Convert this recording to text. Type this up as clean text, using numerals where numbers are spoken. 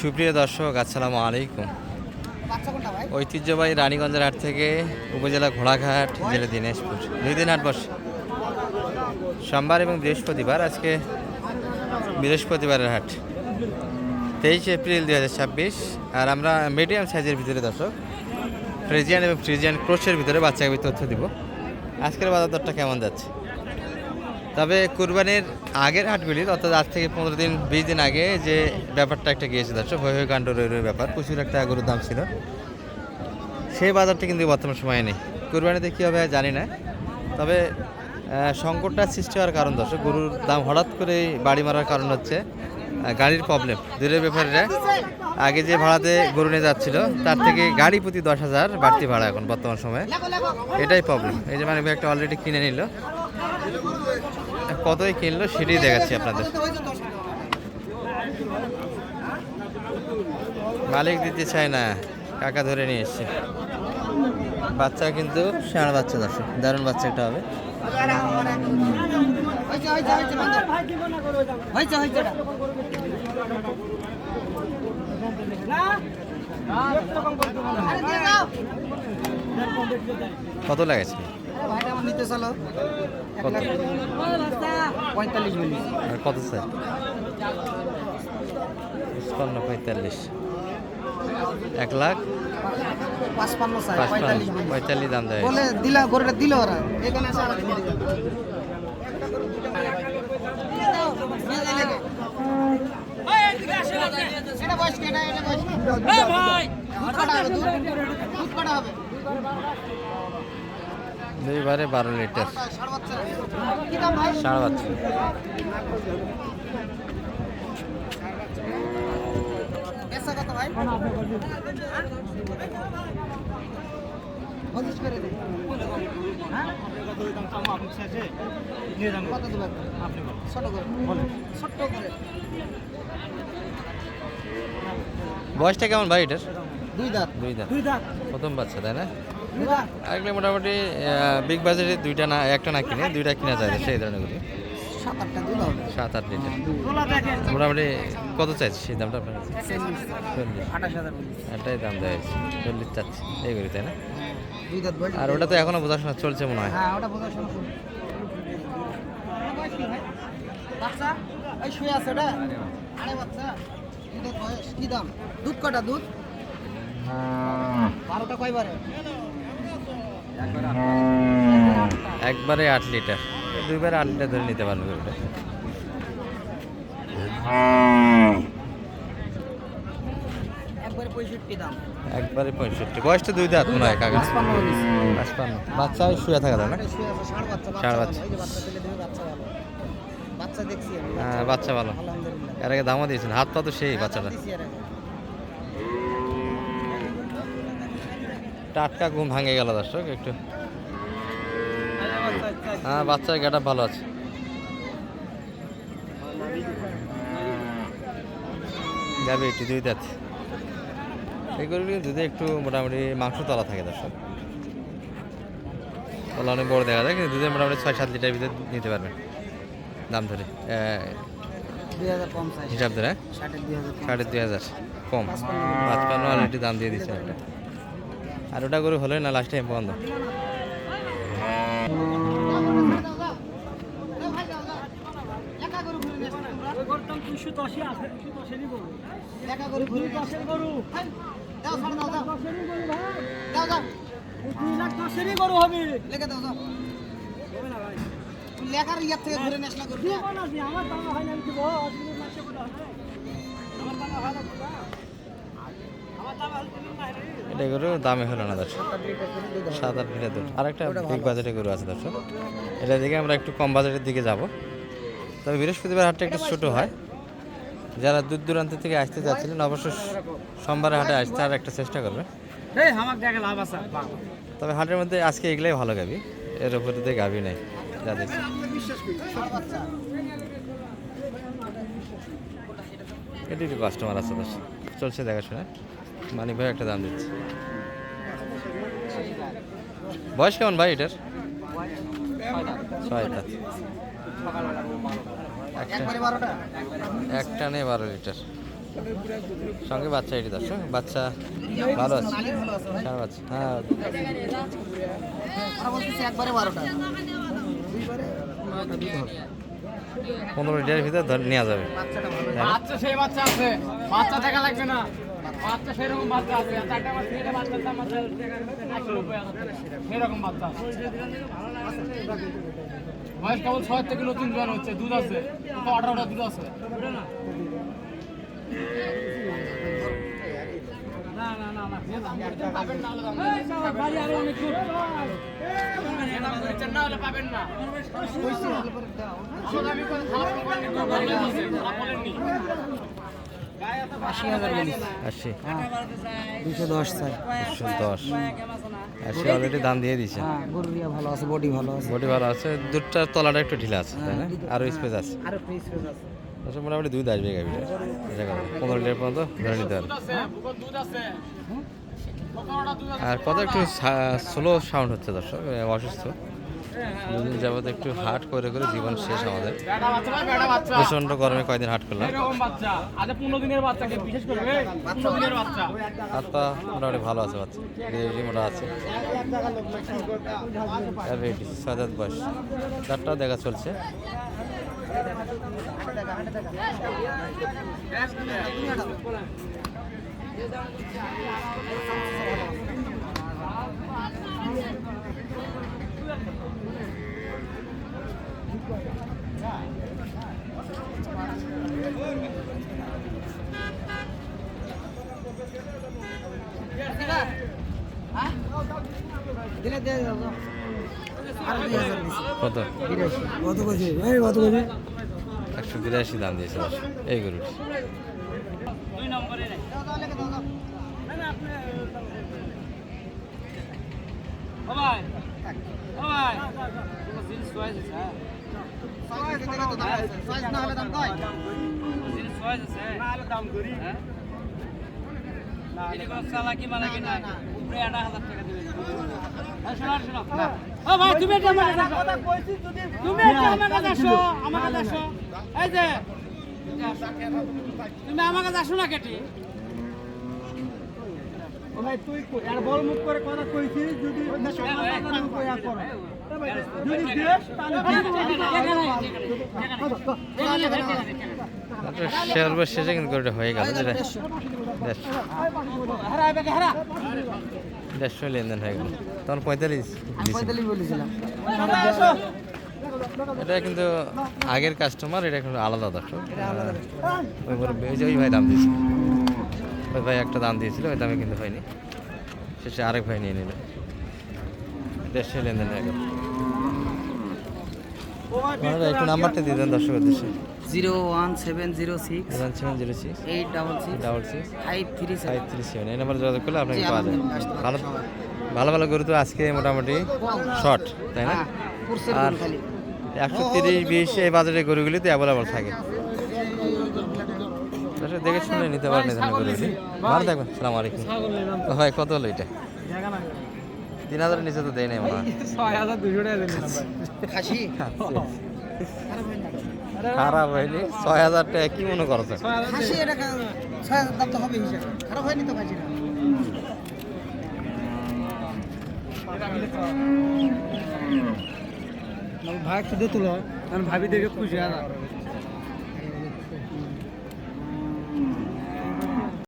সুপ্রিয় দর্শক, আসসালামু আলাইকুম। ঐতিহ্যবাহী রানীগঞ্জের হাট থেকে উপজেলা ঘোড়াঘাট, জেলা দিনাজপুর, 2 দিন হাট বসে সোমবার এবং বৃহস্পতিবার। আজকে বৃহস্পতিবারের হাট, 23 এপ্রিল 2026। আর আমরা মিডিয়াম সাইজের ভিতরে দর্শক ফ্রিজিয়ান এবং ফ্রিজিয়ান ক্রোশের ভিতরে বাচ্চাকে তথ্য দিব। আজকের বাজার দরটা কেমন যাচ্ছে। তবে কুরবানির আগের হাটগুলির, অর্থাৎ আজ থেকে 15 দিন 20 দিন আগে যে ব্যাপারটা একটা গিয়েছে দর্শক, হয়ে কাণ্ড রয়ে ব্যাপার, প্রচুর একটা গরুর দাম ছিল, সেই বাজারটা কিন্তু বর্তমান সময়ে নেই। কুরবানিতে কী হবে জানি না, তবে সংকটটা সৃষ্টি হওয়ার কারণ দর্শক, গরুর দাম হঠাৎ করে বাড়ি মারার কারণ হচ্ছে গাড়ির প্রবলেম। দূরের ব্যাপারীরা আগে যে ভাড়াতে গরু নিয়ে যাচ্ছিল তার থেকে গাড়ি প্রতি 10,000 বাড়তি ভাড়া এখন বর্তমান সময়ে, এটাই প্রবলেম। এই যে মানে একটা অলরেডি কিনে নিল, কতই কিনলো সেটাই দেখাচ্ছি আপনাদের। মালিক দিতে চায় না, কাকা ধরে নিয়ে এসছে। বাচ্চা কিন্তু ষাঁড় বাচ্চা দর্শক, দারুণ বাচ্চা একটা হবে। কত লাগেছে? কত স্যার? 45 1,45,000 দাম দেয়। দুইবারে 12 লিটার ষাঁড় বাচ্চা। বয়সটা কেমন ভাই এটার? দুই দাঁত প্রথম বাচ্চা, তাই না? আরেকটা মোটামুটি বিগ বাজারে দুইটা না একটা না কিনে দুইটা কিনা যায় সেই ধরনের গুলি। 7-8 লিটার মোটামুটি। কত চাইছে সেই দামটা আপনার? 28,000 এটাই দাম দেওয়া হয়েছে, 40 চাচ্ছি এইগুলি, তাই না? আর ওটা তো এখনো বোঝাশোনা চলছে মনে হয়। একবারে 8 লিটার, দুইবারে 8 লিটার ধরে নিতে পারবে ওটা। একবারে 65। বয়সটা 2 দাঁত মনে হয় কাগজ। 55 বাচ্চা শুয়ে থাকা যায় না? ষাঁড় বাচ্চা। হ্যাঁ বাচ্চা ভালো, এর আগে দামও দিয়েছেন, হাত পা তো সেই বাচ্চাটা। টাটকা ঘুম ভাঙে গেল দর্শক একটু। হ্যাঁ বাচ্চার গেটআপ ভালো আছে। যাবে একটু 2 দাঁত। এগুলো যদি একটু মোটামুটি মাংস তলা থাকে দর্শক, তলা অনেক বড় দেখা যায়, কিন্তু দুধে মোটামুটি 6-7 লিটার ভিতরে নিতে পারবেন দাম ধরে। হিসাব ধরে 2,500 কম, 55 অলরেডি দাম দিয়ে দিচ্ছে একটা। আর ওটা করে হলে না লাস্ট টাইম বন্ধ। এটা গরু দামে হলো না দর্শক, 7-8 লিটার দুধ। আর একটা বিগ বাজেটের গরু আছে দর্শক, এটা দিকে আমরা একটু কম বাজেটের দিকে যাব। তবে বৃহস্পতিবার হাটটা একটু ছোটো হয়, যারা দূর দূরান্ত থেকে আসতে চাচ্ছিলেন অবশ্যই সোমবারে হাটে আসতে আর একটা চেষ্টা করবে। তবে হাটের মধ্যে আজকে এগুলাই ভালো গাবি, এর উপরে দিয়ে গাবি নেই যা দেখছি। এটি একটু কাস্টমার আছে দর্শক, চলছে দেখাশোনা। মানিক ভাই একটা দাম দিচ্ছে। বয়স কেমন ভাই এটার? 6 দাঁত। একটা নেই 12 লিটার। সঙ্গে বাচ্চা এটি দর্শক, বাচ্চা ভালো আছে, সারা বাচ্চা। হ্যাঁ, 15 লিটারের ভিতরে নেওয়া যাবে। বাচ্চা সেই বাচ্চা আছে, বাচ্চা টাকা লাগবে না, বাচ্চা সেরকম বাচ্চা আছে। 4টা বাচ্চা, এটা বাচ্চার দাম আছে 190,000 সেরকম বাচ্চা। বয়স কেবল 6 থেকে নতুন জন হচ্ছে, দুধ আছে, 18টা দুধ আছে। না না না না, পাবেন না, ভাই আরো অনেক দূর না হলে পাবেন না। আমি কোন খারাপ বলেননি, খারাপ বলেননি। 80,000 বলি। 80, 210 চাই। 210, 80 অলরেডি দাম দিয়ে দিয়েছে। হ্যাঁ, গরু রিয়া ভালো আছে, বডি ভালো আছে। বডি ভালো আছে, দুধটার তলাটা একটু ঢিলা আছে, তাই না? আরও স্পেস আছে। আরো ফ্রি স্পেস আছে। আচ্ছা, মোটামুটি দুধ আসবে গাভিটা, 15 লিটার পর্যন্ত ধরে নিতে পারবে। দুধ আছে, বুকন দুধ আছে, 15টা দুধ আছে। আর কত একটু স্লো সাউন্ড হচ্ছে দর্শক, অসুস্থ দুদিন যাবত একটু হাট করে করে জীবন শেষ আমাদের। বেটা বাচ্চা ভাই, বেটা বাচ্চা প্রচন্ড গরমে কয়দিন হাট করলাম। এরকম বাচ্চা আজ 15 দিনের বাচ্চাকে বিশেষ করে 15 দিনের বাচ্চা। হাত পা মোটামুটি ভালো আছে, বাচ্চা মোটা আছে। আর রেডি 6 দাঁত বয়স, 4টা দেখা চলছে। দিলে দিয়ে দাও। আরো 2,000 দিছি। কত? 82 কত কইছে? এই কত কইছে? 182 দাম দিয়েছে দর্শক এই গরুটি। 2 নম্বরে নাই। ও ভাই, ও ভাই, তোমার জিনিস চয়েস আছে, হ্যাঁ? সাইজ না হলে দাম কয়? জিনিস চয়েস আছে, না হলে দাম করি, হ্যাঁ? এটা কোনো চালাকি মালাকি না, উপরে 1,000 টাকা দিবে। হ্যাঁ, শোনো, শোনো। ও ভাই, তুমি এটা আমার কাছে আসো। তুমি এটা আমার কাছে আসো, আমার কাছে আসো। এই যে, তুমি আমার কাছে আসো না কেটে। ও ভাই তুই আর বল মুখ করে কথা কইছিস যদি কইয়া কর। যদি দেশ শেয়ার শেষে কিন্তু গরুটা হয়ে গেল, যেটা 150 লেনদেন হয়ে গেল। তখন 45 বলেছিলাম। এটা কিন্তু আগের কাস্টমার, এটা কিন্তু আলাদা দর্শক। ওই ভাই দাম দিয়েছিল, ওই ভাই একটা দাম দিয়েছিল, ওই দামে কিন্তু হয়নি, শেষে আরেক ভাই নিয়ে নিল। 150 লেনদেন হয়ে গেল। একটু নাম্বারটা দিয়ে দেন দর্শক উদ্দেশ্যে। 01706 1706 866 537। 537, এই নাম্বারে যোগাযোগ করলে আপনাকে পাওয়া যায়। ভালো ভালো ভালো গরু তো আজকে মোটামুটি শর্ট, তাই না? আর 130-20 এই বাজারের গরুগুলিতে অ্যাভেলেবল থাকে। দেখে শুনে নিতে পারেন এই ধরনের গরুগুলি। ভালো থাকবেন, সালাম আলাইকুম। ভাই কত হলো এটা? 3,000 নিচে তো দেয় নাই মনে হয়। 6,200 টাকা দিন খাসি খারাপ হয়নি, 6,000 টাকা কি মনে করছে? খাসি এটা 6,000 দাম তো হবে হিসাব, খারাপ হয়নি তো খাসিটা। ভাই খুদে তুলো, আমি ভাবি দেখে খুশি।